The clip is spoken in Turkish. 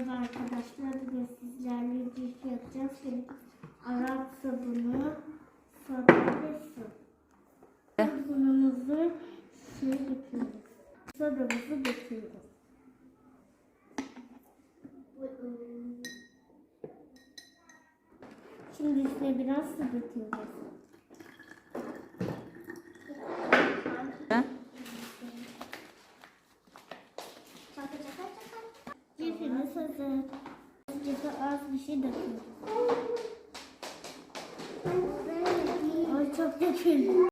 Merhaba arkadaşlar, bugün sizlerle cips yapacağız. Şimdi Arap sabunu, soda ve su. Sabunumuzu döküyoruz. Sodamızı döküyoruz. Şimdi üstüne biraz su döküyoruz. Cipsimiz hazır. Cipse az bir şey döküyoruz. Ay çok döküldü.